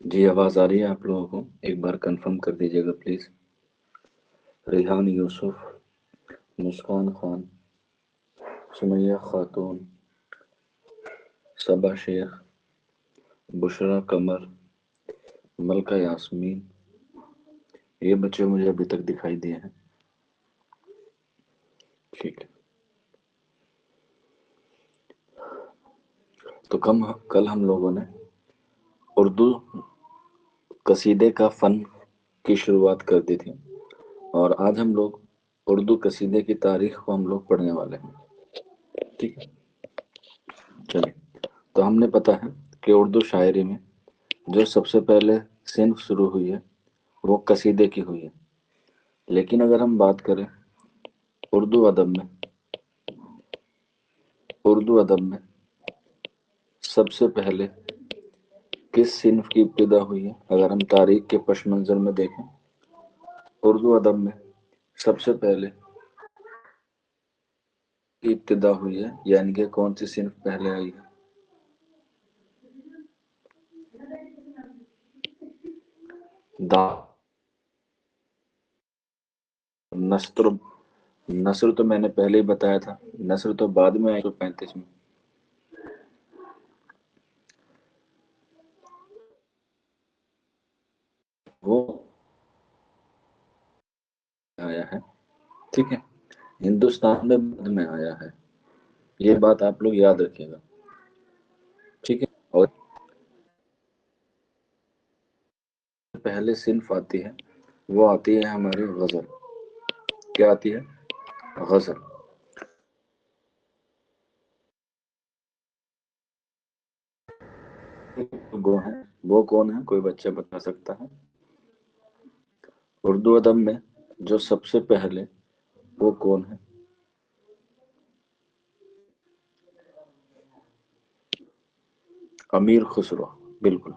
जी आवाज़ आ रही है आप लोगों को? एक बार कंफर्म कर दीजिएगा प्लीज़। रिहान यूसुफ, मुस्कान खान, सुमैया खातून, सबा शेख, बुशरा कमर, मलका यास्मीन, ये बच्चे मुझे अभी तक दिखाई दिए हैं। ठीक है, तो कल हम लोगों ने उर्दू कसीदे का फ़न की शुरुआत कर दी थी और आज हम लोग उर्दू कसीदे की तारीख को हम लोग पढ़ने वाले हैं। ठीक है, चलिए। तो हमने पता है कि उर्दू शायरी में जो सबसे पहले सिन्फ शुरू हुई है वो कसीदे की हुई है। लेकिन अगर हम बात करें उर्दू अदब में उर्दू अदब में सबसे पहले किस सिन्फ की इब्तिदा हुई है, अगर हम तारीख के पश मंज़र में देखें उर्दू अदब में सबसे पहले की इब्तिदा हुई है, यानी कि कौन सी सिन्फ पहले आई है? दा नस्र। नस्र तो मैंने पहले ही बताया था, नस्र तो बाद में आई 135 में। वो आया है, ठीक है, हिंदुस्तान में बाद में आया है, ये बात आप लोग याद रखिएगा। ठीक है, और पहले सिन्फ आती है वो आती है हमारी गजल। क्या आती है? गजल। वो है, वो कौन है, कोई बच्चा बता सकता है? उर्दू अदब में जो सबसे पहले, वो कौन है? अमीर खुसरो, बिल्कुल।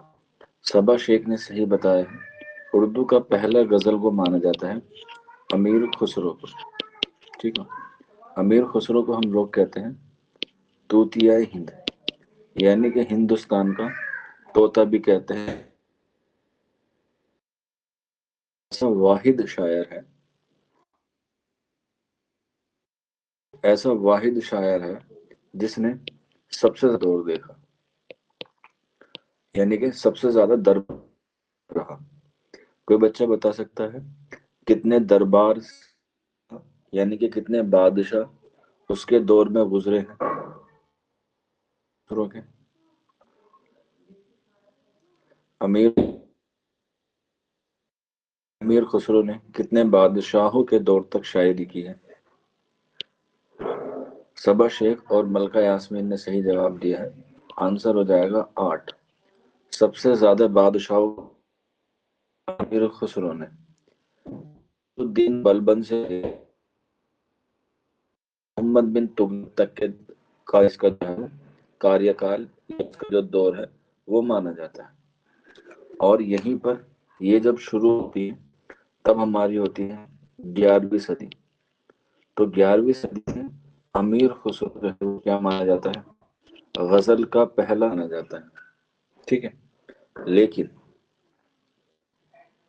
सबा शेख ने सही बताया है, उर्दू का पहला गजल को माना जाता है अमीर खुसरो को। ठीक है, अमीर खुसरो को हम लोग कहते हैं तूतिया हिंद, यानी कि हिंदुस्तान का तोता भी कहते हैं। ऐसा वाहिद शायर है, ऐसा वाहिद शायर है जिसने सबसे ज्यादा दौर देखा, यानी कि सबसे ज्यादा दरबार रहा। कोई बच्चा बता सकता है कितने दरबार, यानी कि कितने बादशाह उसके दौर में गुजरे हैं? खुसरो के अमीर अमीर खुसरो ने कितने बादशाहों के दौर तक शायरी की है? सबा शेख और मलका यास्मीन ने सही जवाब दिया है, आंसर हो जाएगा 8। सबसे ज्यादा बादशाह अमीर खुसरो ने तो दिन बलबन से मोहम्मद बिन तुगलक तक के का इसका जो है कार्यकाल, इसका जो दौर है वो माना जाता है। और यहीं पर ये जब शुरू होती है तब हमारी होती है 11वीं सदी। तो 11वीं सदी में अमीर खुसरो जो है वो क्या माना जाता है? गजल का पहला माना जाता है। ठीक है, लेकिन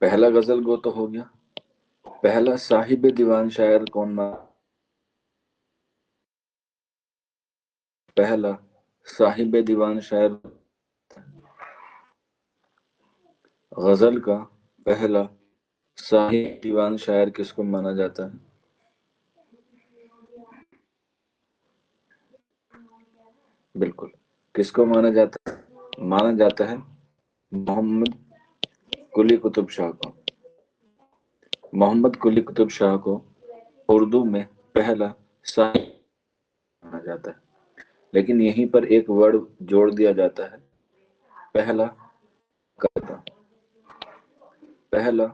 पहला गजल गो तो हो गया, पहला साहिब दीवान शायर कौन माना? पहला साहिब दीवान शायर, गजल का पहला साहिब दीवान शायर किसको माना जाता है? बिल्कुल, किसको माना जाता है? माना जाता है मोहम्मद कुली कुतुब शाह को। मोहम्मद कुली कुतुब शाह को उर्दू में पहला साहिब माना जाता है। लेकिन यहीं पर एक वर्ड जोड़ दिया जाता है, पहला कायदा। पहला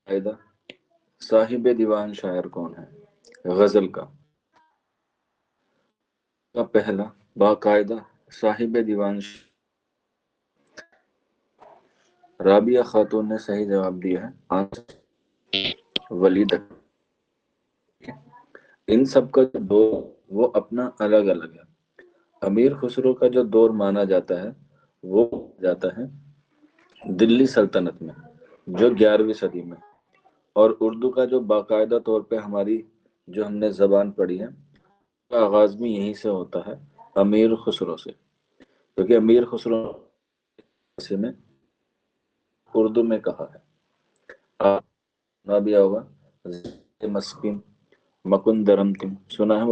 कायदा साहिब दीवान शायर कौन है गजल का पहला बाकायदा साहिब दीवान राबिया खातून ने सही जवाब दिया है, आंसर वलीद। इन सब का जो दौर वो अपना अलग अलग है। अमीर खुसरो का जो दौर माना जाता है वो जाता है दिल्ली सल्तनत में, जो 11वीं सदी में। और उर्दू का जो बाकायदा तौर पे हमारी जो हमने जबान पढ़ी है, का आगाज भी यहीं से होता है, अमीर खुसरो से। क्योंकि अमीर खुसरो ने उर्दू में कहा है, आपने भी होगा, मस्किन मकुंदरम तिम, सुना है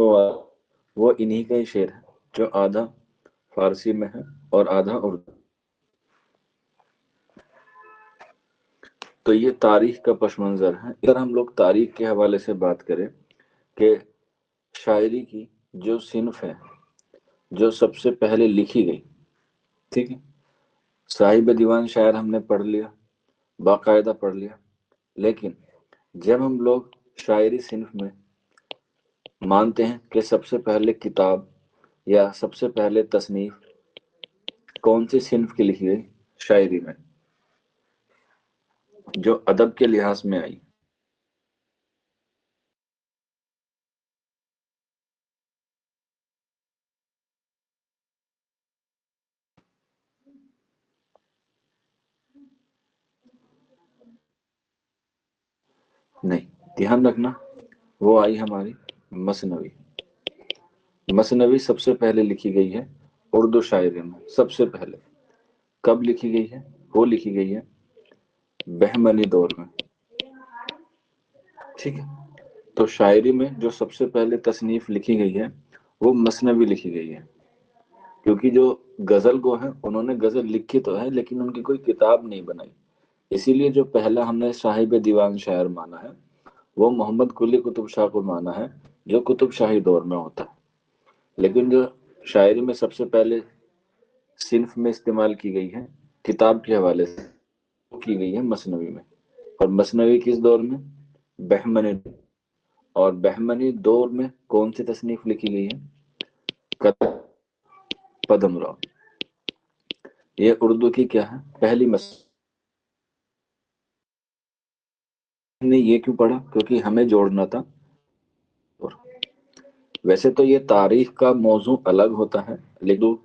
वो इन्हीं का ही शेर है, जो आधा फारसी में है और आधा उर्दू। तो ये तारीख का पस मंजर है। अगर हम लोग तारीख के हवाले से बात करें कि शायरी की जो सिन्फ है, जो सबसे पहले लिखी गई, ठीक है, साहिब दीवान शायर हमने पढ़ लिया, बाकायदा पढ़ लिया, लेकिन जब हम लोग शायरी सिन्फ में मानते हैं कि सबसे पहले किताब या सबसे पहले तसनीफ कौन सी सिन्फ की लिखी गई, शायरी में, जो अदब के लिहाज में आई, नहीं, ध्यान रखना, वो आई हमारी मसनवी। मसनवी सबसे पहले लिखी गई है उर्दू शायरी में, सबसे पहले। कब लिखी गई है? वो लिखी गई है बहमनी दौर में, ठीक है। तो शायरी में जो सबसे पहले तसनीफ लिखी गई है वो मसनवी लिखी गई है। क्योंकि जो गजल गो है, उन्होंने गजल लिखी तो है लेकिन उनकी कोई किताब नहीं बनाई। इसीलिए जो पहला हमने साहिब दीवान शायर माना है वो मोहम्मद कुली कुतुब शाह को माना है, जो कुतुब शाही दौर में होता है। लेकिन जो शायरी में सबसे पहले सिन्फ में इस्तेमाल की गई है किताब के हवाले से, वो की गई है मसनवी में। और मसनवी किस दौर में? बहमनी। और बहमनी दौर में कौन सी तसनीफ लिखी गई है? पदम राव। ये उर्दू की क्या है? पहली मस। ने ये क्यों पढ़ा? क्योंकि हमें जोड़ना था। और वैसे तो ये तारीख का मौजू अलग होता है, लेकिन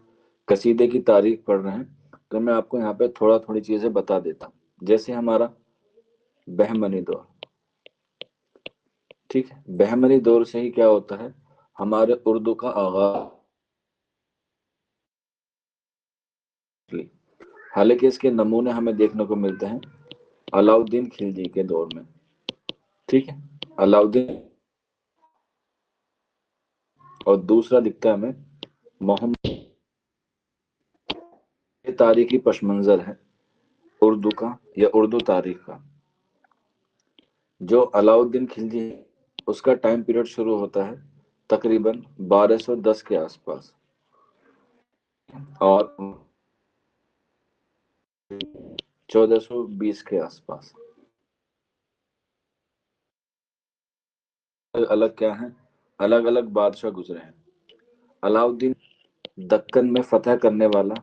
कसीदे की तारीख पढ़ रहे हैं तो मैं आपको यहाँ पे थोड़ा थोड़ी चीजें बता देता हूँ। जैसे हमारा बहमनी दौर, ठीक है, बहमनी दौर से ही क्या होता है, हमारे उर्दू का आगाज। हालांकि इसके नमूने हमें देखने को मिलते हैं अलाउद्दीन खिलजी के दौर में, ठीक है, अलाउद्दीन। और दूसरा दिखता है हमें मोहम्मद। ये तारीखी पस मंजर है उर्दू का या उर्दू तारीख का। जो अलाउद्दीन खिलजी है, उसका टाइम पीरियड शुरू होता है तकरीबन 1210 के आसपास और 1420 के आसपास। अलग क्या है, अलग अलग बादशाह गुजरे हैं। अलाउद्दीन दक्कन में फतह करने वाला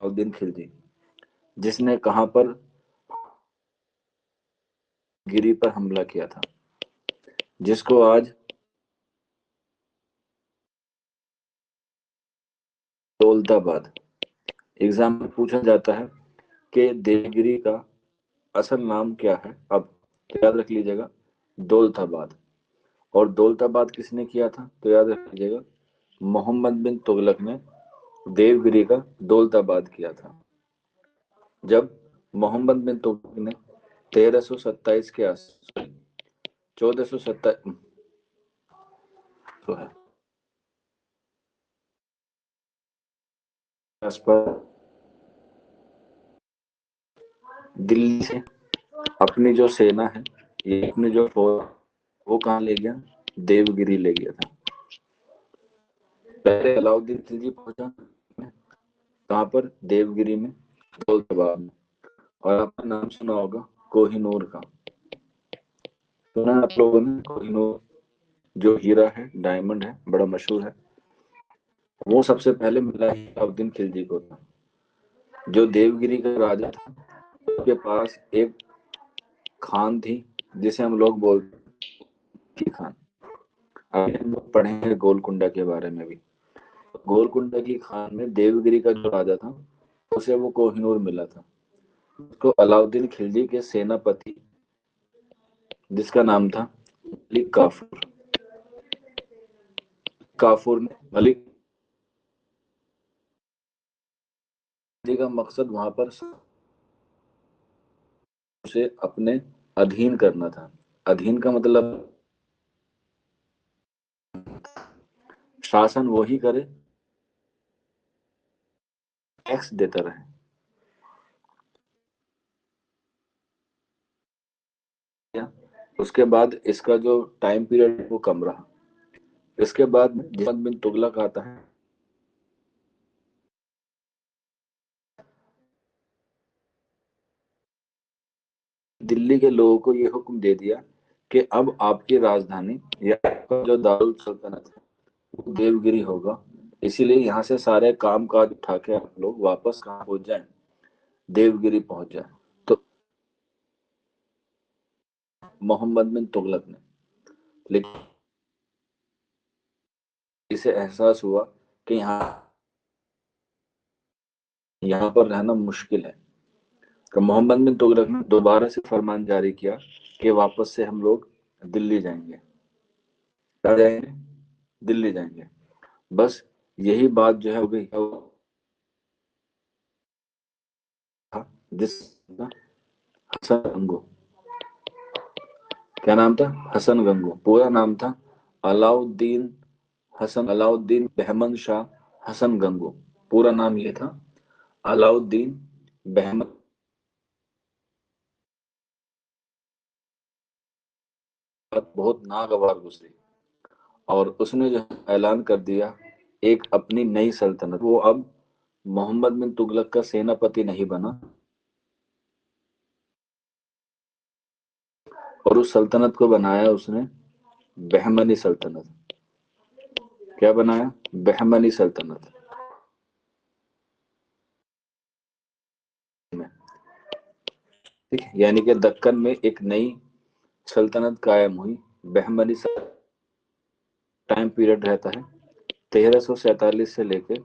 अलाउद्दीन खिलजी, जिसने कहां पर गिरी पर हमला किया था, जिसको आज दौलताबाद, एग्जाम में पूछा जाता है कि देवगिरी का असल नाम क्या है, अब तो याद रख लीजिएगा दौलताबाद। और दौलताबाद किसने किया था? तो याद रख लीजिएगा मोहम्मद बिन तुगलक ने देवगिरी का दौलताबाद किया था। जब मोहम्मद बिन तुगलक ने 1327 के आस 1427 तो है आसपास दिल्ली से अपनी जो सेना है, ये अपनी जो फौज, वो कहाँ ले गया? देवगिरी ले गया था। पहले अलाउद्दीन खिलजी पहुंचा कहाँ पर? देवगिरी में, दौलताबाद में। और आपका नाम सुना होगा कोहिनूर का, सुना है आप लोगों ने? कोहिनूर जो हीरा है, डायमंड है, बड़ा मशहूर है, वो सबसे पहले मिला ही अलाउद्दीन खिलजी को था। जो देवगिरी का राजा था, उसके पास एक खान थी जिसे हम लोग बोलते की खान। अभी हम लोग पढ़ेंगे गोलकुंडा के बारे में भी। गोलकुंडा की खान में देवगिरी का जो राजा था उसे वो कोहिनूर मिला था। उसको अलाउद्दीन खिलजी के सेनापति जिसका नाम था मलिक काफूर, काफूर ने मलिक का मकसद वहां पर उसे अपने अधीन करना था। अधीन का मतलब शासन वही करे, टैक्स देता रहे। उसके बाद इसका जो टाइम पीरियड वो कम रहा। इसके बाद मोहम्मद बिन तुगलक आता है। दिल्ली के लोगों को ये हुक्म दे दिया कि अब आपकी राजधानी या आपका जो दारुल सल्तनत है वो देवगिरी होगा। इसीलिए यहाँ से सारे काम काज उठा के आप लोग वापस कहाँ पहुंच जाएं, देवगिरी पहुंच जाए। तो मोहम्मद बिन तुगलक ने, लेकिन इसे एहसास हुआ कि यहाँ पर रहना मुश्किल है। तो मोहम्मद बिन तुगलक ने दोबारा से फरमान जारी किया कि वापस से हम लोग दिल्ली जाएंगे। क्या जाएंगे? दिल्ली जाएंगे। बस यही बात जो है हो गई। जिस हसन गंगो, क्या नाम था? हसन गंगो। पूरा नाम था अलाउद्दीन हसन, अलाउद्दीन बहमन शाह हसन गंगो। पूरा नाम ये था अलाउद्दीन बहमन। बहुत नागवार गुजरी और उसने जो ऐलान कर दिया एक अपनी नई सल्तनत। वो अब मोहम्मद बिन तुगलक का सेनापति नहीं बना और उस सल्तनत को बनाया उसने बहमनी सल्तनत। क्या बनाया? बहमनी सल्तनत। ठीक है, यानी कि दक्कन में एक नई सल्तनत कायम हुई, बहमनी सल्तनत। टाइम पीरियड रहता है 1347 से लेकर,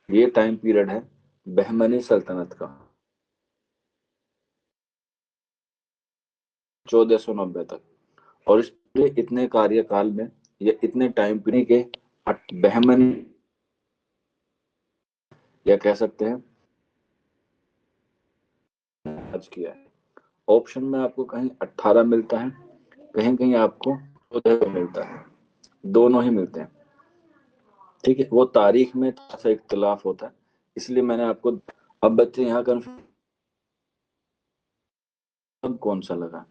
ये टाइम पीरियड है बहमनी सल्तनत का, 1490 तक। और इसलिए इतने कार्यकाल में या इतने टाइम पीरियड के बहमनी, या कह सकते हैं आज किया है। ऑप्शन में आपको कहीं 18 मिलता है, कहीं कहीं आपको 14 मिलता है, दोनों ही मिलते हैं। ठीक है, वो तारीख में थोड़ा सा इख्तलाफ होता है, इसलिए मैंने आपको। अब बच्चे यहाँ कंफ्यूज कौन सा लगा?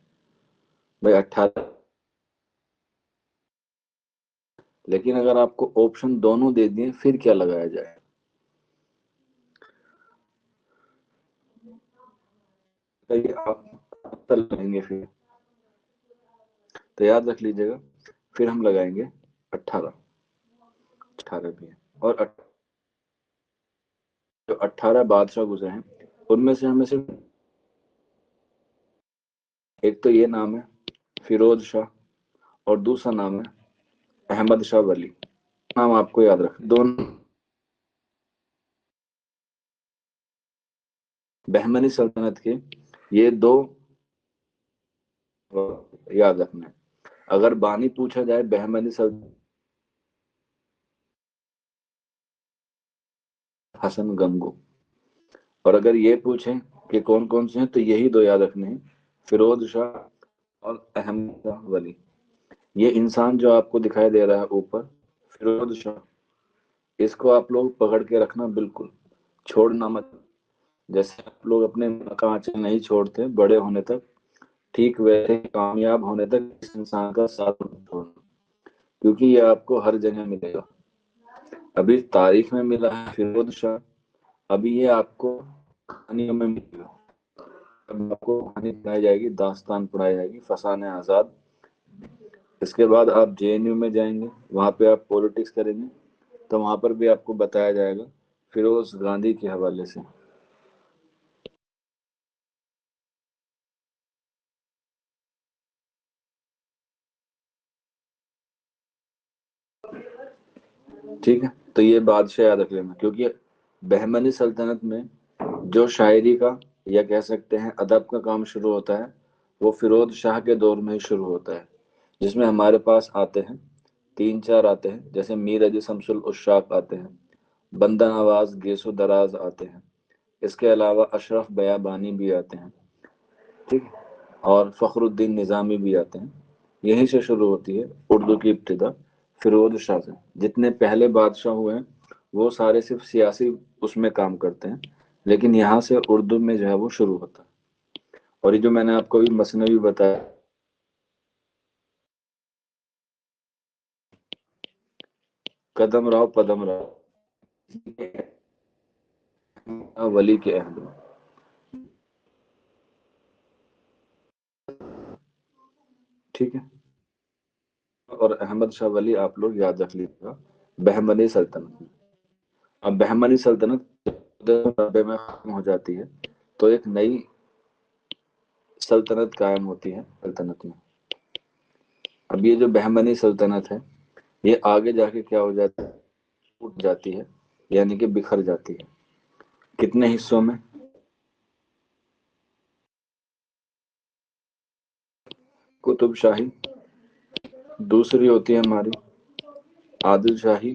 भाई 18। लेकिन अगर आपको ऑप्शन दोनों दे दिए फिर क्या लगाया जाए? तो आप लगाएंगे फिर, तो याद रख लीजिएगा, फिर हम लगाएंगे 18। 18 भी है। और जो 18 बादशाह गुजरे हैं उनमें से हमें सिर्फ एक तो ये नाम है फिरोज शाह, और दूसरा नाम है अहमद शाह वली। नाम आपको याद रख, दोनों बहमनी सल्तनत के ये दो याद रखना है। अगर बानी पूछा जाए बहमनी सल्तनत हसन गंगो, और अगर ये पूछें कि कौन कौन से हैं तो यही दो याद रखने हैं, फिरोज शाह और अहमद शाह वली। ये इंसान जो आपको दिखाई दे रहा है ऊपर, फिरोज शाह, इसको आप लोग पकड़ के रखना, बिल्कुल छोड़ना मत। जैसे आप लोग अपने कांचे नहीं छोड़ते बड़े होने तक, ठीक वैसे कामयाब होने तक इस इंसान का साथ मत छोड़ना, क्योंकि ये आपको हर जगह मिलेगा। अभी तारीख में मिला है फिरोज शाह, अभी ये आपको कहानियों में मिलेगा। अब आपको कहानी पढ़ाई जाएगी, दास्तान पढ़ाई जाएगी, फसाने आजाद। इसके बाद आप जेएनयू में जाएंगे, वहां पे आप पॉलिटिक्स करेंगे, तो वहां पर भी आपको बताया जाएगा फिरोज गांधी के हवाले से। ठीक है, तो ये बादशाह याद रख लेना, क्योंकि بہمنی سلطنت میں جو شاعری کا یا کہہ سکتے ہیں ادب کا کام شروع ہوتا ہے وہ فیروز شاہ کے دور میں ہی شروع ہوتا ہے، جس میں ہمارے پاس آتے ہیں تین چار آتے ہیں، جیسے میر علی شمس العشاق آتے ہیں، بندہ نواز گیسو دراز آتے ہیں، اس کے علاوہ اشرف بیابانی بھی آتے ہیں، ٹھیک ہے، اور فخر الدین نظامی بھی آتے ہیں۔ یہیں سے شروع ہوتی ہے اردو کی ابتدا، فیروز شاہ سے۔ جتنے پہلے بادشاہ ہوئے ہیں وہ سارے صرف سیاسی اس میں کام کرتے ہیں، لیکن یہاں سے اردو میں جو ہے وہ شروع ہوتا ہے۔ اور یہ جو میں نے آپ کو بھی مثنوی بتایا، قدم راؤ پدم راؤ، ولی کے عہد میں، ٹھیک ہے۔ اور احمد شاہ ولی آپ لوگ یاد رکھ لیجیے گا بہمنی سلطنت میں۔ اب بہمنی سلطنت 1490 میں ختم ہو جاتی ہے تو ایک نئی سلطنت قائم ہوتی ہے سلطنت میں۔ اب یہ جو بہمنی سلطنت ہے یہ آگے جا کے کیا ہو جاتی ہے، ٹوٹ جاتی ہے، یعنی کہ بکھر جاتی ہے۔ کتنے حصوں میں؟ قطب شاہی، دوسری ہوتی ہے ہماری عادل شاہی،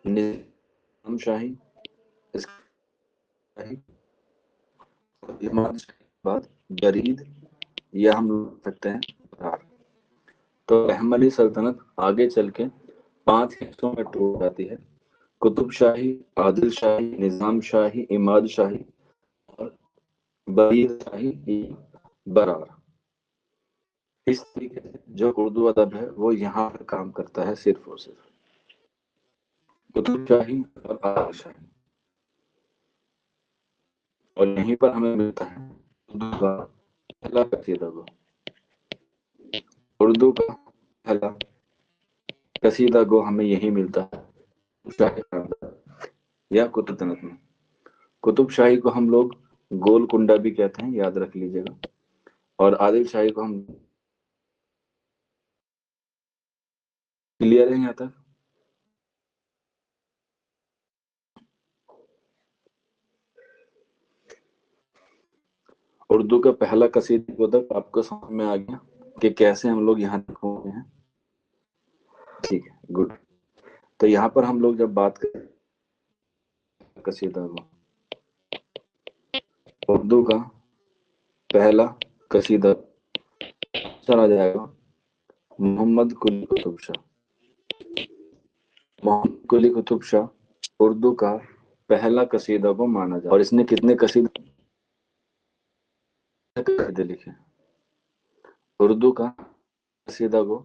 نظام شاہی، اس شاہی، امام شاہی کے بعد جرید، یا ہم لوگ سکتے ہیں برار۔ تو بہمنی سلطنت آگے چل کے 5 حصوں میں ٹوٹ جاتی ہے: قطب شاہی، عادل شاہی، نظام شاہی، اماد شاہی اور برید شاہی برار۔ اس طریقے سے جو اردو ادب ہے وہ یہاں پر کام کرتا ہے صرف اور صرف قطب شاہی اور عادل شاہی، اور یہیں پر ہمیں ملتا ہے اردو کا پہلا قصیدہ گو۔ اردو کا پہلا قصیدہ گو ہمیں یہی ملتا ہے شاہی خاندان یا قطب تنت میں۔ قطب شاہی کو ہم لوگ گول کنڈا بھی کہتے ہیں، یاد رکھ لیجیے گا، اور عادل شاہی کو ہم، کلیئر ہے یہاں تک؟ اردو کا پہلا قصیدہ گو تک آپ کو سمجھ میں آ گیا کہ کیسے ہم لوگ یہاں تک ہوئے ہیں؟ ٹھیک ہے، گڈ۔ تو یہاں پر ہم لوگ جب بات کریں قصیدہ گو، اردو کا پہلا قصیدہ چلا جائے گا محمد قلی قطب شاہ۔ محمد قلی قطب شاہ اردو کا پہلا قصیدہ کو مانا جاتا ہے، اور اس نے کتنے قصیدے لکھے؟ اردو کا قصیدہ کو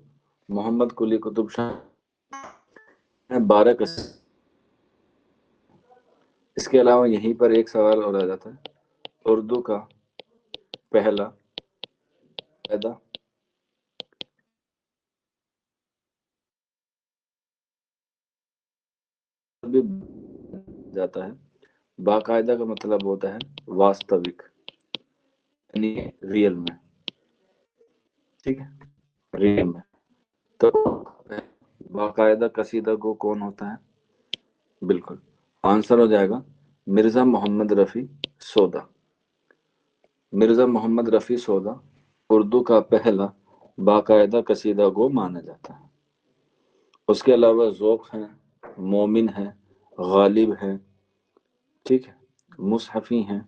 محمد قلی قطب شاہ نے 12 قصیدے۔ اس کے علاوہ یہیں پر ایک سوال اور آ جاتا ہے، اردو کا پہلا قاعدہ بھی جاتا ہے۔ باقاعدہ کا مطلب ہوتا ہے واستوک، یعنی ریئل میں، ٹھیک ہے، ریئل میں۔ تو باقاعدہ قصیدہ کو کون ہوتا ہے؟ بالکل آنسر ہو جائے گا مرزا محمد رفیع سودا۔ مرزا محمد رفیع سودا اردو کا پہلا باقاعدہ قصیدہ گو مانا جاتا ہے۔ اس کے علاوہ ذوق ہیں، مومن ہیں، غالب ہیں، ٹھیک ہے، مصحفی ہیں،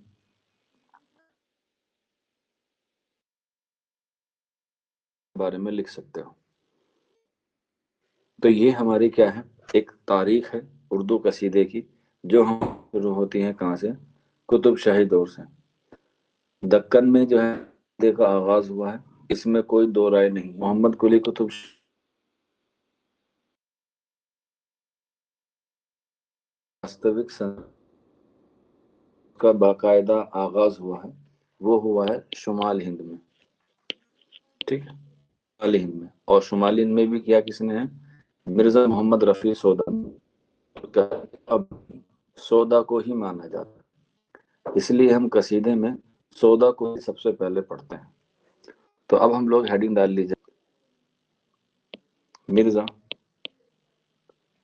بارے میں لکھ سکتے ہو۔ تو یہ ہماری کیا ہے، ایک تاریخ ہے اردو قصیدے کی، جو ہم شروع ہوتی ہے کہاں سے؟ قطب شاہی دور سے۔ دکن میں جو ہے قصیدے کا آغاز ہوا ہے، اس میں کوئی دو رائے نہیں۔ محمد قلی قطب واستوک کا باقاعدہ آغاز ہوا ہے، وہ ہوا ہے شمال ہند میں، ٹھیک ہے، شمالی ہند میں۔ اور شمالی ہند میں بھی کیا کس نے ہے؟ मिर्जा मोहम्मद रफी सौदा, अब सौदा को ही माना जाता है, इसलिए हम कसीदे में सौदा को ही सबसे पहले पढ़ते हैं। तो अब हम लोग हेडिंग डाल लीजिए, मिर्जा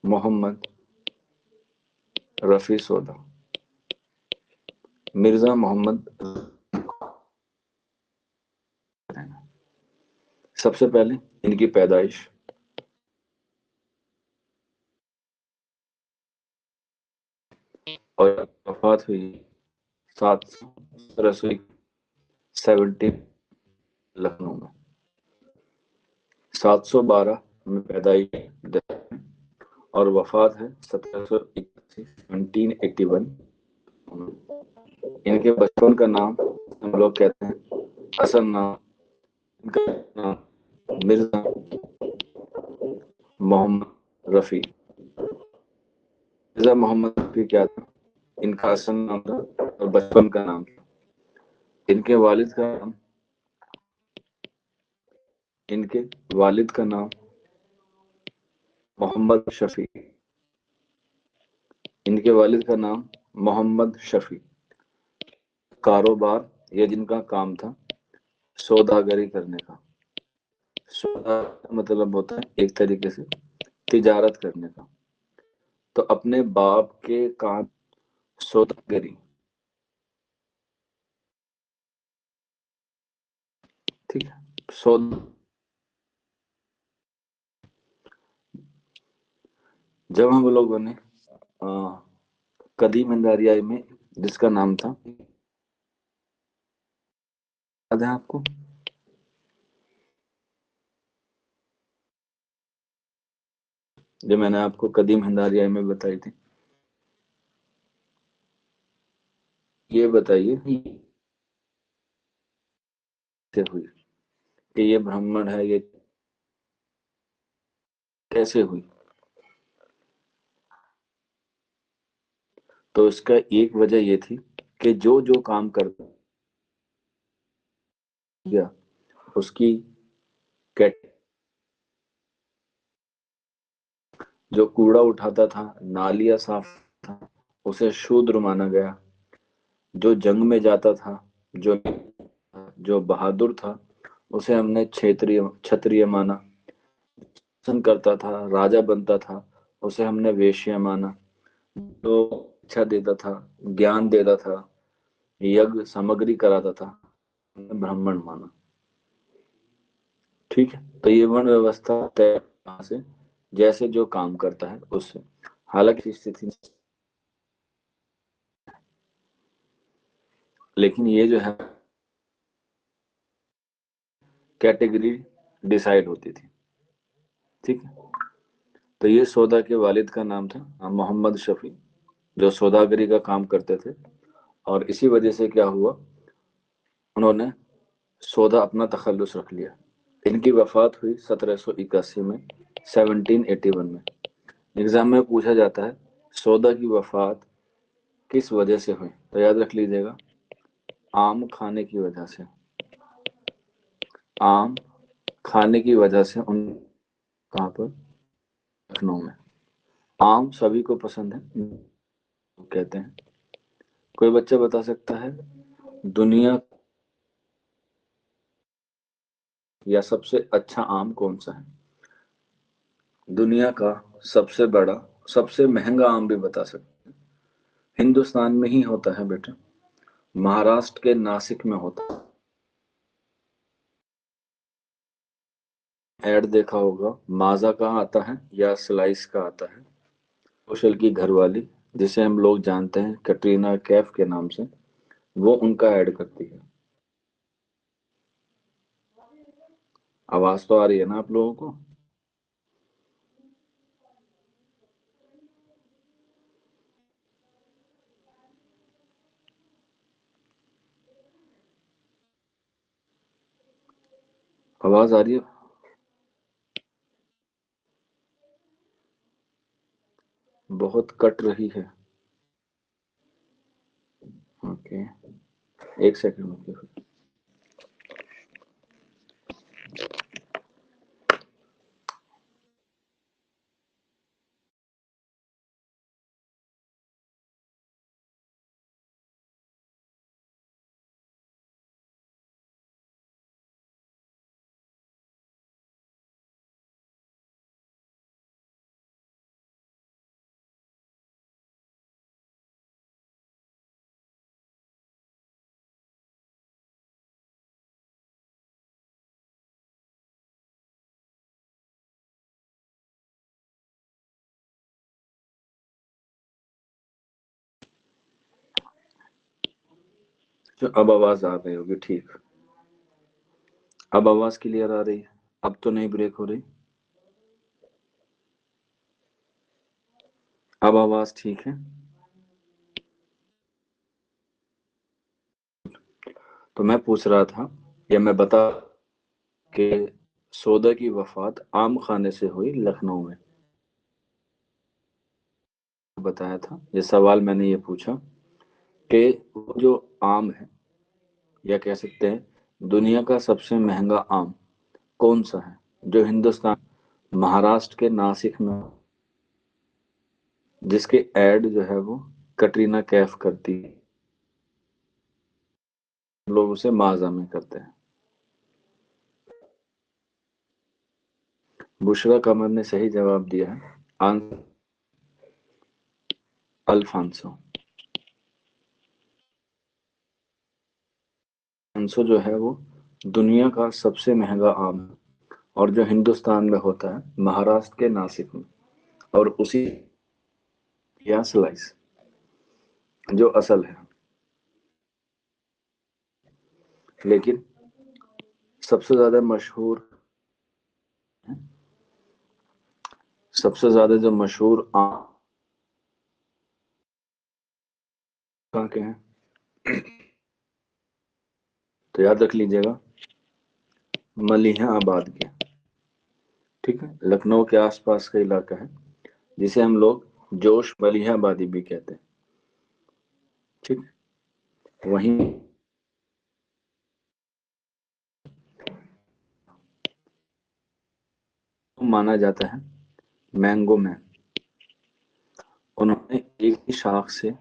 मोहम्मद रफी सौदा। मिर्जा मोहम्मद, सबसे पहले इनकी पैदाइश, और वफात हुई 770 लखनऊ में। 712 में पैदाइश और वफात है 1781। इनके बचपन का नाम हम लोग कहते हैं असल नाम, इनका नाम मिर्जा मोहम्मद रफी। मिर्जा मोहम्मद रफी क्या था, इनका असल नाम था और बचपन का नाम था। इनके वालिद का नाम मोहम्मद शफी। इनके वालिद का नाम मोहम्मद शफी। कारोबार, ये जिनका काम था सौदागरी करने का। सौदा मतलब होता है एक तरीके से तिजारत करने का। तो अपने बाप के काम सौदागरी, ठीक है। जब हम लोगों ने कदीम हिंदारियाई में, जिसका नाम था, याद है आपको, जो मैंने आपको कदीम हिंदारियाई में बताई थी, ये बताइए हुई कि ये ब्राह्मण है, ये कैसे हुई। तो इसका एक वजह ये थी कि जो जो काम कर गया उसकी जो कूड़ा उठाता था, नालियां साफ था, उसे शूद्र माना गया। जो जंग में जाता था, जो बहादुर था, उसे हमने क्षत्रिय माना। शासन करता था, राजा बनता था, उसे हमने वेश्या माना। जो इच्छा देता था, ज्ञान देता था, यज्ञ सामग्री कराता था, ब्राह्मण माना। ठीक है। तो ये वर्ण व्यवस्था तय से जैसे जो काम करता है उससे, हालांकि स्थिति, लेकिन ये जो है कैटेगरी डिसाइड होती थी। ठीक है। तो ये सौदा के वालिद का नाम था मोहम्मद शफी, जो सौदागरी का काम करते थे। और इसी वजह से क्या हुआ, उन्होंने सौदा अपना तखल्लुस रख लिया। इनकी वफात हुई 1781 में, 1781 में। एग्जाम में पूछा जाता है सौदा की वफात किस वजह से हुई, तो याद रख लीजिएगा, आम खाने की वजह से। आम खाने की वजह से उन, कहाँ पर, लखनऊ में। आम सभी को पसंद है कहते हैं। कोई बच्चा बता सकता है दुनिया या सबसे अच्छा आम कौन सा है? दुनिया का सबसे बड़ा, सबसे महंगा आम भी बता सकते हैं। हिंदुस्तान में ही होता है बेटा, महाराष्ट्र के नासिक में होता है। ऐड देखा होगा, माजा का आता है या स्लाइस का आता है। कौशल की घरवाली, जिसे हम लोग जानते हैं कैटरीना कैफ के नाम से, वो उनका ऐड करती है। आवाज तो आ रही है ना आप लोगों को? आवाज आ रही है? बहुत कट रही है। ओके, एक सेकंड रुकिए। जो अब आवाज आ रही होगी, ठीक। अब आवाज क्लियर आ रही है? अब तो नहीं ब्रेक हो रही? अब आवाज ठीक है? तो मैं पूछ रहा था, या मैं बता कि सौदा की वफात आम खाने से हुई लखनऊ में। बताया था, ये सवाल मैंने ये पूछा कि वो जो आम है, या कह सकते हैं दुनिया का सबसे महंगा आम कौन सा है, जो हिंदुस्तान महाराष्ट्र के नासिक में, जिसके ऐड जो है वो कटरीना कैफ करती है, लोग उसे माजा में करते हैं। बुशरा कमर ने सही जवाब दिया है। Answer Alphonso. अल्फांसो जो है वो दुनिया का सबसे महंगा आम है, और जो हिंदुस्तान में होता है महाराष्ट्र के नासिक में, और उसी या स्लाइस जो असल है। लेकिन सबसे ज्यादा मशहूर, सबसे ज्यादा जो मशहूर आम कहाँ के हैं, तो याद रख लीजिएगा, मलिहा आबाद के। ठीक है, लखनऊ के आसपास का इलाका है, जिसे हम लोग जोश मलिहा आबादी भी कहते हैं। ठीक, वहीं माना जाता है मैंगो मैन। उन्होंने एक ही शाख से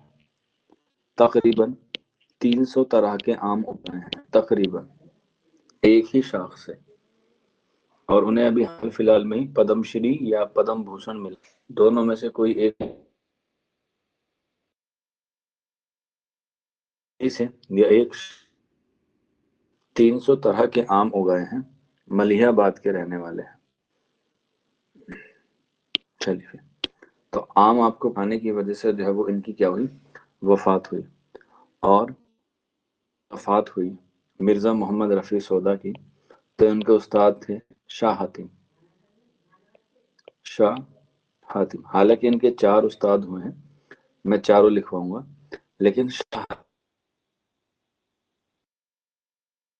तकरीबन 300 तरह के आम उगाए हैं, तकरीबन एक ही शाख से। और उन्हें अभी हाल फिलहाल में ही पद्मश्री या पद्म भूषण मिला, दोनों में से कोई एक इसे, या एक 300 तरह के आम उगाए हैं, मलिहाबाद के रहने वाले हैं। चलिए, तो आम आपको खाने की वजह से जो है वो इनकी क्या हुई, वफात हुई। और वफात हुई मिर्जा मोहम्मद रफी सौदा की, तो इनके उस्ताद थे शाह हातिम। शाह हातिम, हालांकि इनके 4 उस्ताद हुए हैं, मैं चारों लिखवाऊंगा, लेकिन शाह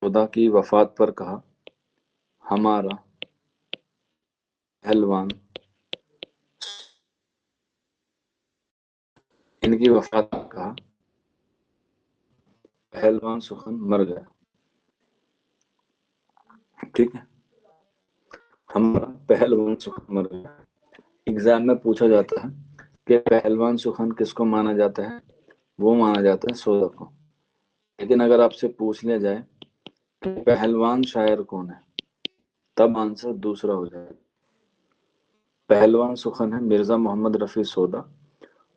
सौदा की वफात पर कहा, हमारा पहलवान, इनकी वफात पर कहा पहलवान सुखन मर गया। ठीक है, हमारा पहलवान सुखन मर गया। एग्जाम में पूछा जाता है कि पहलवान सुखन किसको माना जाता है, वो माना जाता है सौदा को। लेकिन अगर आपसे पूछ लिया जाए कि पहलवान शायर कौन है, तब आंसर दूसरा हो जाएगा। पहलवान सुखन है मिर्जा मोहम्मद रफी सौदा,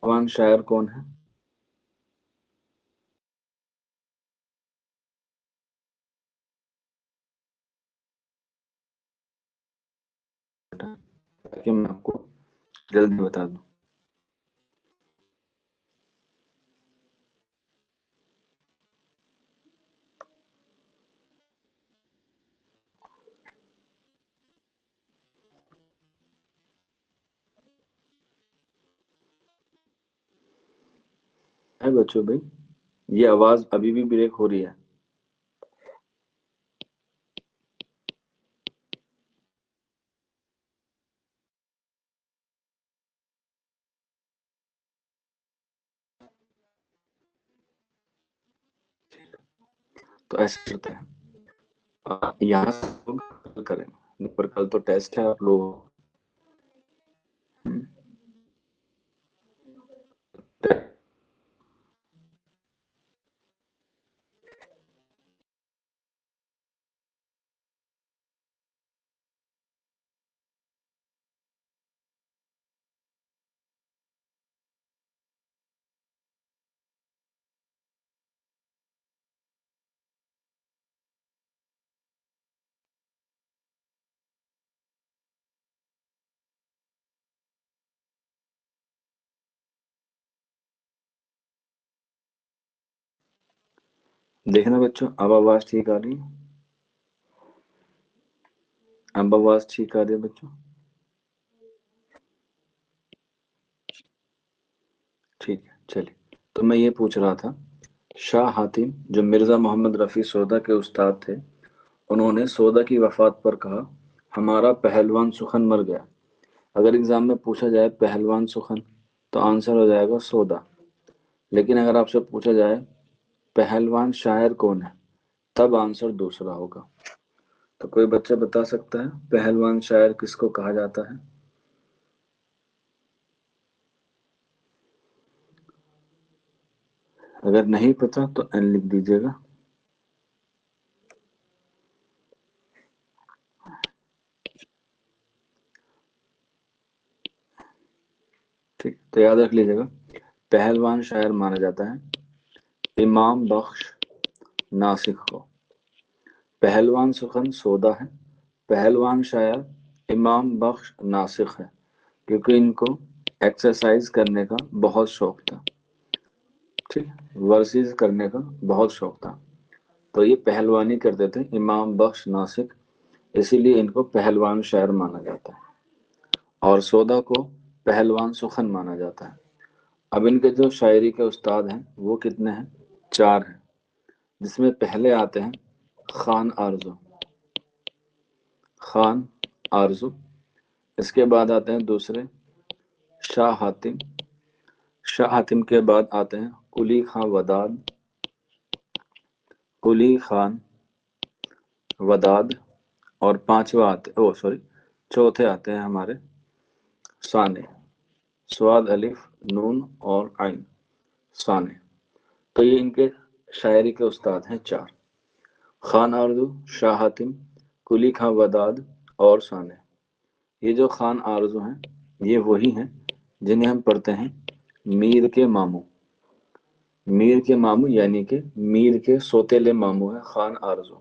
पहलवान शायर कौन है, ताकि मैं आपको जल्दी बता दूं। है बच्चों भाई, ये आवाज अभी भी ब्रेक हो रही है? तो ऐसे करते हैं, यहाँ से लोग कल करेंगे, पर कल तो टेस्ट है आप लोगों देखना बच्चों, अब आवाज ठीक आ रही है? अब आवाज ठीक आ रही है बच्चों? ठीक है, चलिए। तो मैं ये पूछ रहा था, शाह हातिम जो मिर्जा मोहम्मद रफी सौदा के उस्ताद थे, उन्होंने सौदा की वफात पर कहा, हमारा पहलवान सुखन मर गया। अगर एग्जाम में पूछा जाए पहलवान सुखन, तो आंसर हो जाएगा सौदा। लेकिन अगर आपसे पूछा जाए पहलवान शायर कौन है, तब आंसर दूसरा होगा। तो कोई बच्चा बता सकता है पहलवान शायर किसको कहा जाता है? अगर नहीं पता तो एन लिख दीजिएगा। ठीक, तो याद रख लीजिएगा, पहलवान शायर माना जाता है इमाम बख्श नासिक को। पहलवान सुखन सौदा है, पहलवान शायर इमाम बख्श नासिक है, क्योंकि इनको एक्सरसाइज करने का बहुत शौक था। ठीक, वर्जिश करने का बहुत शौक था, तो ये पहलवानी करते थे इमाम बख्श नासिक, इसीलिए इनको पहलवान शायर माना जाता है। और सौदा को पहलवान सुखन माना जाता है। अब इनके जो शायरी के उस्ताद हैं वो कितने हैं? 4 हैं, जिसमें पहले आते हैं खान आरजू। खान आरजू, इसके बाद आते हैं दूसरे शाह हातिम। शाह हातिम के बाद आते हैं कुली खां वदाद। कुली खान वदाद। और चौथे आते हैं हमारे साने। स्वाद अलिफ नून और आइन, साने। तो ये इनके शायरी के उस्ताद हैं 4, खान आरजू, शाह हातिम, कुली खां वदाद और साने। ये जो खान आरजू हैं, ये वही हैं जिन्हें हम पढ़ते हैं मीर के मामू। मीर के मामू यानी कि मीर के सौतेले मामू है खान आरजू।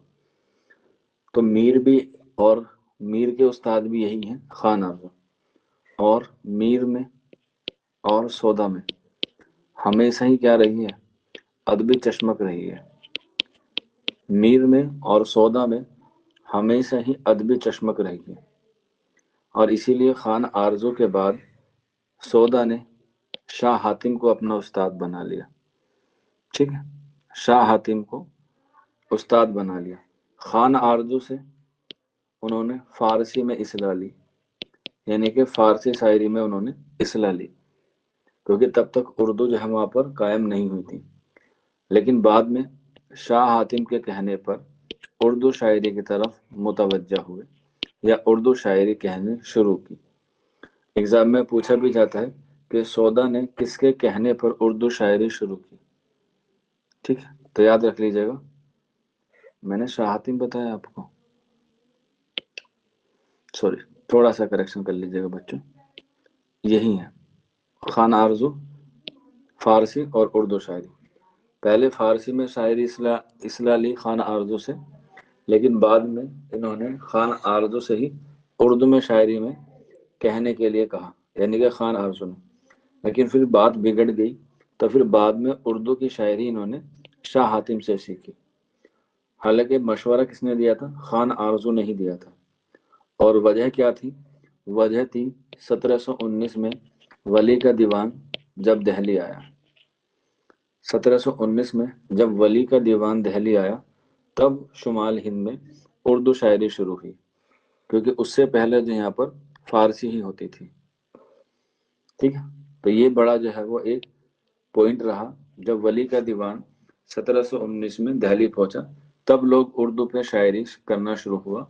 तो मीर भी और मीर के उस्ताद भी यही हैं खान आरजू। और मीर में और सौदा में हमेशा ही क्या रही है? अदबी चश्मक रही है। मीर में और सौदा में हमेशा ही अदबी चश्मक रही है। और इसीलिए खान आरजू के बाद सौदा ने शाह हातिम को अपना उस्ताद बना लिया। ठीक है, शाह हातिम को उस्ताद बना लिया। खान आरजू से उन्होंने फारसी में इस्लाह ली, यानी कि फारसी शायरी में उन्होंने इस्लाह ली, क्योंकि तब तक उर्दू जो है वहाँ पर कायम नहीं हुई थी। लेकिन बाद में शाह हातिम के कहने पर उर्दू शायरी की तरफ मुतवज्जा हुए या उर्दू शायरी कहने शुरू की। एग्जाम में पूछा भी जाता है कि सौदा ने किसके कहने पर उर्दू शायरी शुरू की। ठीक है, तो याद रख लीजिएगा, मैंने शाह हातिम बताया आपको, सॉरी, थोड़ा सा करेक्शन कर लीजिएगा बच्चों, यही है खान आरजू, फारसी और उर्दू शायरी। पहले फारसी में शायरी इस्लाह ली खान आरजू से, लेकिन बाद में इन्होंने खान आरजू से ही उर्दू में शायरी में कहने के लिए कहा, यानी कि खान आरजू ने। लेकिन फिर बात बिगड़ गई, तो फिर बाद में उर्दू की शायरी इन्होंने शाह हातिम से सीखी। हालांकि मशवरा किसने दिया था? खान आरजू ने ही दिया था। और वजह क्या थी? वजह थी 1719 में वली का दीवान जब दिल्ली आया। 1719 में जब वली का दीवान दिल्ली आया, तब शुमाल हिंद में उर्दू शायरी शुरू हुई, क्योंकि उससे पहले जो यहाँ पर फारसी ही होती थी। ठीक है, तो ये बड़ा जो है वो एक पॉइंट रहा। जब वली का दीवान 1719 में दिल्ली पहुंचा, तब लोग उर्दू पे शायरी करना शुरू हुआ,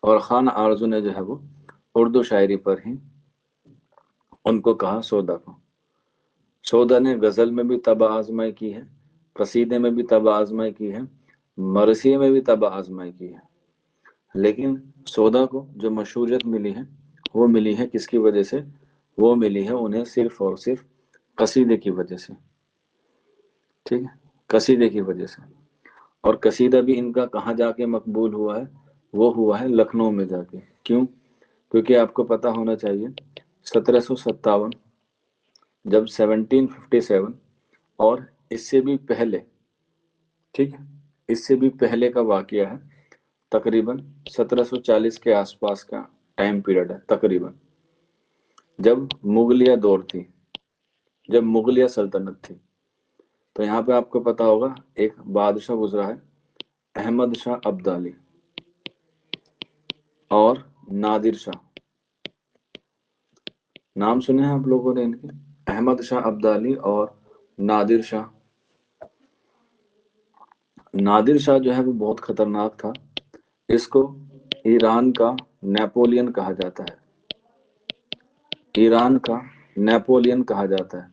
और खान आरजू ने जो है वो उर्दू शायरी पर ही उनको कहा सौदा को। सौदा ने गजल में भी तबा आजमाई की है, कसीदे में भी तबा आजमाई की है, मरसिए में भी तबा आजमाई की है। लेकिन सौदा को जो मशहूरियत मिली है, वो मिली है किसकी वजह से? वो मिली है उन्हें सिर्फ और सिर्फ कसीदे की वजह से। ठीक है, कसीदे की वजह से। और कसीदा भी इनका कहाँ जाके मकबूल हुआ है? वो हुआ है लखनऊ में जाके। क्यों? क्योंकि आपको पता होना चाहिए 1757, जब 1757 और इससे भी पहले, ठीक है, इससे भी पहले का वाकया है, तकरीबन 1740 के आसपास का टाइम पीरियड है तकरीबन, जब मुगलिया दौर थी, जब मुगलिया सल्तनत थी। तो यहाँ पे आपको पता होगा एक बादशाह गुजरा है, अहमद शाह अब्दाली और नादिर शाह। नाम सुने हैं आप लोगों ने इनके, अहमद शाह अब्दाली और नादिर शाह। नादिर शाह जो है वो बहुत खतरनाक था, इसको ईरान का नेपोलियन कहा जाता है, ईरान का नेपोलियन कहा जाता है,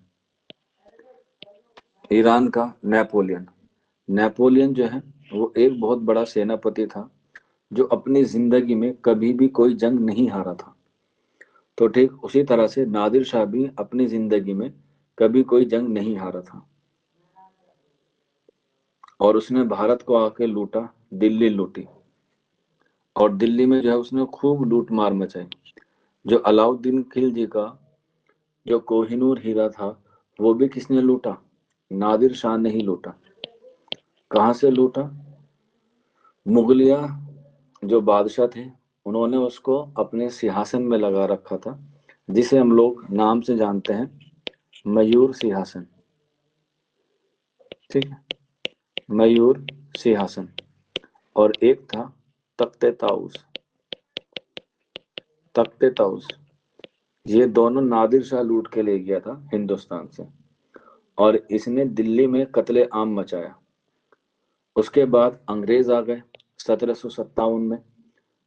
ईरान का नेपोलियन। नेपोलियन जो है वो एक बहुत बड़ा सेनापति था जो अपनी जिंदगी में कभी भी कोई जंग नहीं हारा था। तो ठीक उसी तरह से नादिर शाह भी अपनी जिंदगी में कभी कोई जंग नहीं हारा था, और उसने भारत को आके लूटा, दिल्ली लूटी, और दिल्ली में जो है उसने खूब लूट मार मचाई। जो अलाउद्दीन खिलजी का जो कोहिनूर हीरा था वो भी किसने लूटा? नादिर शाह ने ही लूटा। कहाँ से लूटा? मुगलिया जो बादशाह थे उन्होंने उसको अपने सिंहासन में लगा रखा था, जिसे हम लोग नाम से जानते हैं मयूर सिंहासन। ठीक है, मयूर सिंहासन। और एक था तख्ते ताउस, तख्ते ताउस। ये दोनों नादिर शाह लूट के ले गया था हिंदुस्तान से, और इसने दिल्ली में कत्ले आम मचाया। उसके बाद अंग्रेज आ गए 1757 में।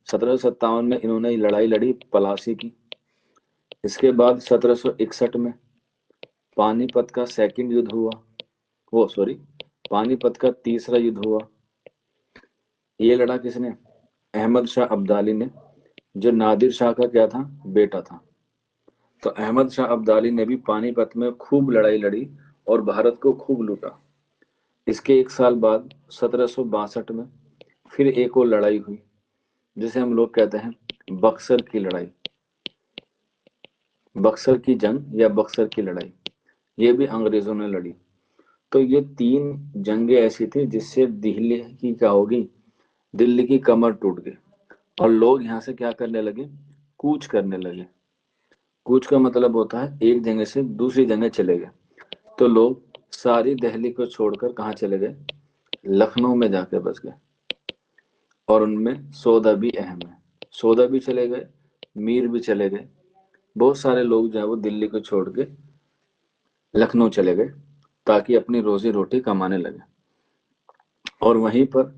1757 में इन्होंने लड़ाई लड़ी, पलासी की। इसके बाद 1761 में पानीपत का सेकंड युद्ध हुआ, वो सॉरी पानीपत का तीसरा युद्ध हुआ। ये लड़ा किसने? अहमद शाह अब्दाली ने, जो नादिर शाह का क्या था? बेटा था। तो अहमद शाह अब्दाली ने भी पानीपत में खूब लड़ाई लड़ी और भारत को खूब लूटा। इसके एक साल बाद 1762 में फिर एक और लड़ाई हुई, जिसे हम लोग कहते हैं बक्सर की लड़ाई, बक्सर की जंग या बक्सर की लड़ाई। ये भी अंग्रेजों ने लड़ी। तो ये तीन जंगें ऐसी थी जिससे दिल्ली की क्या होगी? दिल्ली की कमर टूट गई, और लोग यहाँ से क्या करने लगे? कूच करने लगे। कूच का मतलब होता है एक जगह से दूसरी जगह चले गए। तो लोग सारी दिल्ली को छोड़कर कहाँ चले गए? लखनऊ में जाके बस गए। और उनमें सौदा भी अहम है, सौदा भी चले गए, मीर भी चले गए। बहुत सारे लोग जो है वो दिल्ली को छोड़ के लखनऊ चले गए ताकि अपनी रोजी रोटी कमाने लगे। और वहीं पर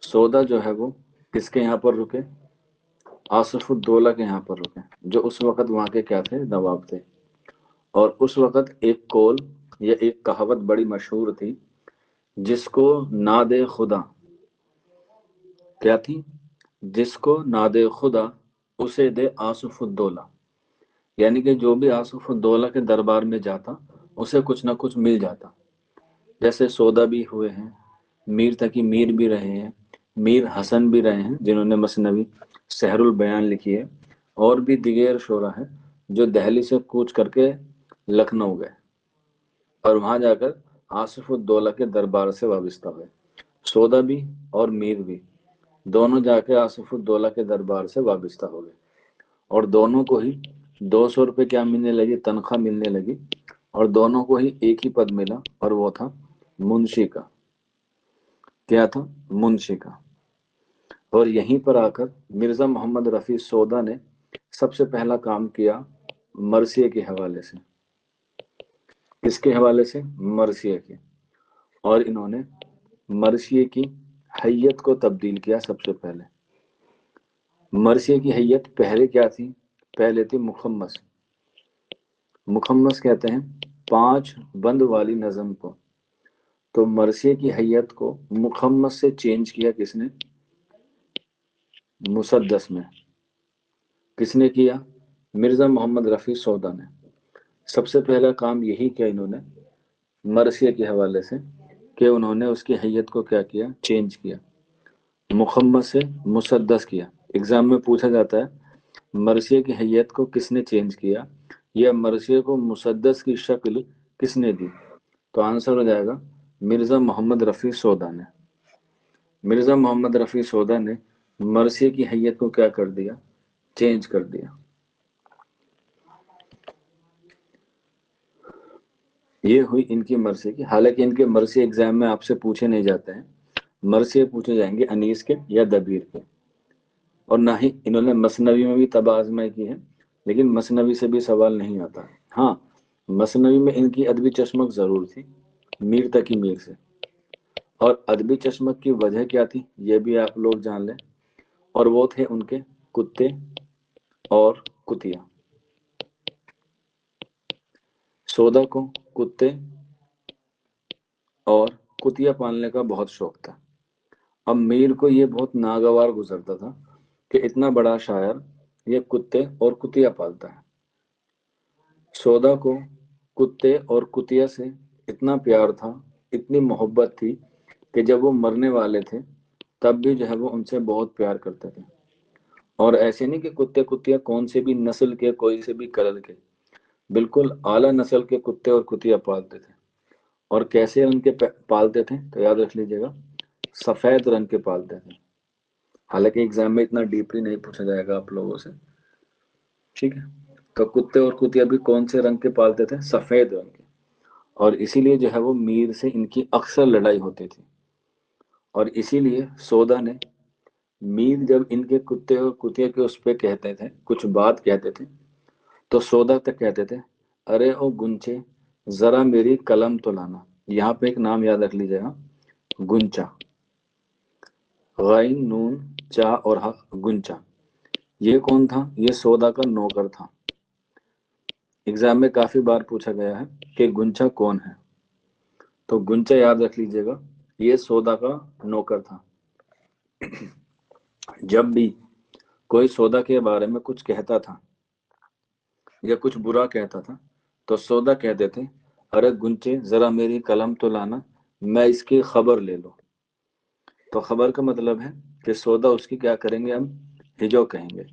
सौदा जो है वो किसके यहाँ पर रुके? आसफुद्दौला के यहाँ पर रुके, जो उस वक्त वहाँ के क्या थे? नवाब थे। और उस वक्त एक कौल या एक कहावत बड़ी मशहूर थी, जिसको नादे खुदा, क्या थी? जिसको नादे खुदा उसे दे आसफुद्दौला। यानी कि जो भी आसफुद्दौला के दरबार में जाता उसे कुछ ना कुछ मिल जाता। जैसे सौदा भी हुए हैं, मीर तकी मीर भी रहे हैं, मीर हसन भी रहे हैं जिन्होंने मसनवी सहरुल बयान लिखी है, और भी दिगेर शोरा है जो दिल्ली से कूच करके लखनऊ गए और वहां जाकर आसफुद्दौला के दरबार से वाबस्ता हुए। सौदा भी और मीर भी दोनों जाके आसफुद्दौला के दरबार से वाबस्ता हो गए, और दोनों को ही 200 रुपये क्या मिलने लगी? तनख्वाह मिलने लगी। और दोनों को ही एक ही पद मिला, और वो था मुंशी का। क्या था? मुंशी का। और यहीं पर आकर मिर्जा मोहम्मद रफी सौदा ने सबसे पहला काम किया मरसिए के हवाले से। किसके हवाले से? मरसिए के। और इन्होंने मरसिए की हैयत को तब्दील किया। सबसे पहले मरसिए की हैयत पहले क्या थी? पहले थी मुखम्मस। मुखम्मस कहते हैं 5 बंद वाली नज़म को। तो मरसिए की हैयत को मुखम्मस से चेंज किया किसने? मुसद्दस में। किसने किया? मिर्जा मोहम्मद रफी सौदा ने। सबसे पहला काम यही किया इन्होंने मरसिए के हवाले से, कि उन्होंने उसकी हैयत को क्या किया? चेंज किया, मुखम्मस से मुसद्दस किया। एग्जाम में पूछा जाता है मरसिए की हैयत को किसने चेंज किया, या मरसिए को मुसद्दस की शक्ल किसने दी? तो आंसर हो जाएगा मिर्जा मोहम्मद रफी सौदा ने। مرزا محمد رفیع سودا نے مرثیے کی حیت کو کیا کر دیا؟ چینج کر دیا۔ یہ ہوئی ان کی مرثیے کی، حالانکہ ان کے مرثیے ایگزام میں آپ سے پوچھے نہیں جاتے ہیں، مرثیے پوچھے جائیں گے انیس کے یا دبیر کے، اور نہ ہی انہوں نے مثنوی میں بھی طب آزمائی کی ہے، لیکن مثنوی سے بھی سوال نہیں آتا۔ ہاں، مثنوی میں ان کی ادبی چشمک ضرور تھی، میر تقی میر سے، اور ادبی چشمک کی وجہ کیا تھی یہ بھی آپ لوگ جان لیں، اور وہ تھے ان کے کتے اور کتیا۔ سودا کو کتے اور کتیا پالنے کا بہت شوق تھا۔ اب میر کو یہ بہت ناگوار گزرتا تھا کہ اتنا بڑا شاعر یہ کتے اور کتیا پالتا ہے۔ سودا کو کتے اور کتیا سے اتنا پیار تھا، اتنی محبت تھی کہ جب وہ مرنے والے تھے تب بھی جو ہے وہ ان سے بہت پیار کرتے تھے، اور ایسے نہیں کہ کتے کتیا کون سے بھی نسل کے، کوئی سے بھی کلر کے، بالکل اعلیٰ نسل کے کتے اور کتیا پالتے تھے۔ اور کیسے ان کے پالتے تھے تو یاد رکھ لیجیے گا، سفید رنگ کے پالتے تھے، حالانکہ ایگزام میں اتنا ڈیپلی نہیں پوچھا جائے گا آپ لوگوں سے، ٹھیک ہے؟ تو کتے اور کتیا بھی کون سے رنگ کے پالتے تھے؟ سفید رنگ کے، اور اسی لیے جو ہے وہ میر سے ان کی اکثر لڑائی ہوتی تھی، اور اسی لیے سودا نے میر جب ان کے کتے اور کتیا کے اس پہ کہتے تھے، کچھ بات کہتے تھے، تو سودا تک کہتے تھے ارے او گنچے ذرا میری قلم تو لانا۔ یہاں پہ ایک نام یاد رکھ لیجیے گا، گنچا، غین نون چا اور حق، گنچا۔ یہ کون تھا؟ یہ سودا کا نوکر تھا۔ ایگزام میں کافی بار پوچھا گیا ہے کہ گنچا کون ہے، تو گنچا یاد رکھ لیجیے گا، یہ سودا کا نوکر تھا۔ جب بھی کوئی سودا کے بارے میں کچھ کہتا تھا یا کچھ برا کہتا تھا تو سودا کہتے تھے ارے گنچے ذرا میری قلم تو لانا، میں اس کی خبر لے لوں۔ تو خبر کا مطلب ہے کہ سودا اس کی کیا کریں گے؟ ہم ہجو کہیں گے،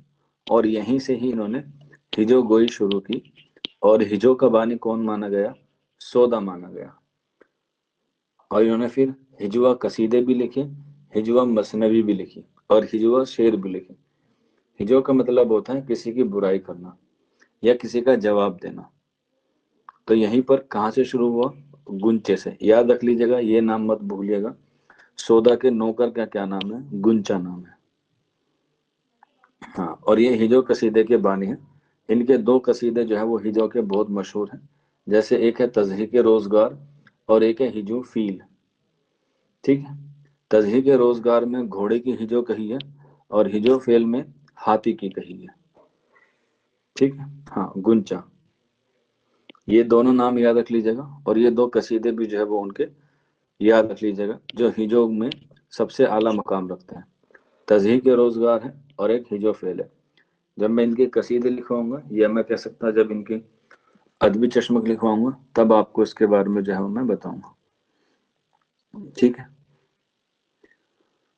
اور یہیں سے ہی انہوں نے ہجو گوئی شروع کی، اور ہجو کا بانی کون مانا گیا؟ سودا مانا گیا۔ اور انہوں نے پھر ہجوا قصیدے بھی لکھے، ہجوا مثنوی بھی لکھی، اور ہجوا شعر بھی لکھے۔ ہجو کا مطلب ہوتا ہے کسی کی برائی کرنا یا کسی کا جواب دینا۔ تو یہیں پر کہاں سے شروع ہوا؟ گنچے سے۔ یاد رکھ لیجیے گا، یہ نام مت بھولیے گا، سودا کے نوکر کا کیا نام ہے؟ گنچا نام ہے۔ ہاں، اور یہ ہجو قصیدے کے بانی ہیں۔ ان کے دو قصیدے جو ہے وہ ہجو کے بہت مشہور ہیں، جیسے ایک ہے تضحیک روزگار اور ایک ہے ہجو فیل، ٹھیک ہے؟ تضحیک روزگار میں گھوڑے کی ہجو کہی ہے، اور ہجو فیل میں ہاتھی کی کہی ہے، ٹھیک ہے؟ ہاں، گنچا، یہ دونوں نام یاد رکھ لیجیے گا، اور یہ دو قصیدے بھی جو ہے وہ ان کے یاد رکھ لیجیے گا جو ہجو میں سب سے اعلیٰ مقام رکھتے ہیں۔ تضحیک روزگار ہے اور ایک ہجو فیل ہے۔ جب میں ان کے قصیدے لکھواؤں گا، یا میں کہہ سکتا جب ان کے ادبی چشمک لکھواؤں گا، تب آپ کو اس کے بارے میں جو ہے میں بتاؤں گا، ٹھیک ہے؟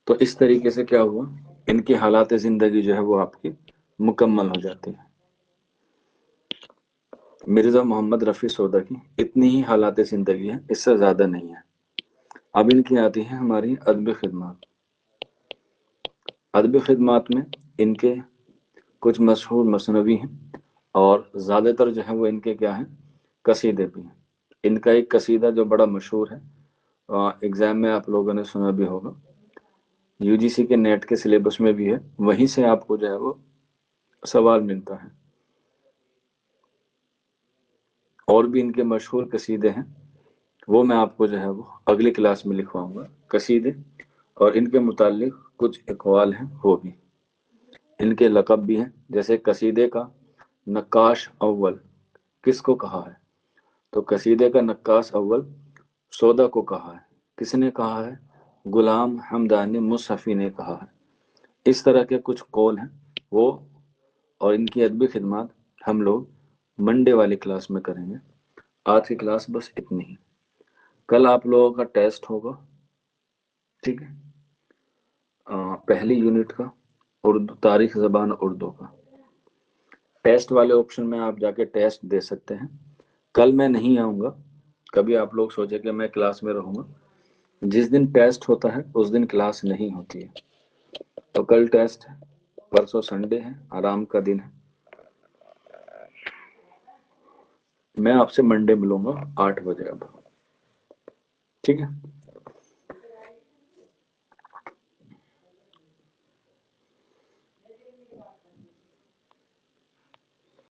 تو اس طریقے سے کیا ہوا، ان کی حالات زندگی جو ہے وہ آپ کی مکمل ہو جاتی ہے۔ مرزا محمد رفیع سودا کی اتنی ہی حالات زندگی ہے، اس سے زیادہ نہیں ہے۔ اب ان کی آتی ہے ہماری ادبی خدمات۔ ادبی خدمات میں ان کے کچھ مشہور مثنوی ہیں، اور زیادہ تر جو ہے وہ ان کے کیا ہیں؟ قصیدے بھی ہیں۔ ان کا ایک قصیدہ جو بڑا مشہور ہے، ایگزام میں آپ لوگوں نے سنا بھی ہوگا، یو جی سی کے نیٹ کے سلیبس میں بھی ہے، وہیں سے آپ کو جو ہے وہ سوال ملتا ہے۔ اور بھی ان کے مشہور قصیدے ہیں، وہ میں آپ کو جو ہے وہ اگلی کلاس میں لکھواؤں گا قصیدے، اور ان کے متعلق کچھ اقوال ہیں وہ بھی۔ ان کے لقب بھی ہیں، جیسے قصیدے کا نقاش اول کس کو کہا ہے؟ تو قصیدے کا نقاش اول سودا کو کہا ہے۔ کس نے کہا ہے؟ غلام حمدانی مصحفی نے کہا ہے۔ اس طرح کے کچھ قول ہیں وہ، اور ان کی ادبی خدمات ہم لوگ منڈے والی کلاس میں کریں گے۔ آج کی کلاس بس اتنی ہی۔ کل آپ لوگوں کا ٹیسٹ ہوگا، ٹھیک ہے؟ پہلی یونٹ کا اردو، تاریخ زبان اردو کا ٹیسٹ والے آپشن میں آپ جا کے ٹیسٹ دے سکتے ہیں۔ کل میں نہیں آؤں گا، کبھی آپ لوگ سوچے کہ میں کلاس میں رہوں گا، جس دن ٹیسٹ ہوتا ہے اس دن کلاس نہیں ہوتی ہے، تو کل ٹیسٹ ہے، پرسوں سنڈے ہے، آرام کا دن ہے۔ میں آپ سے منڈے ملوں گا 8 بجے اب، ٹھیک ہے؟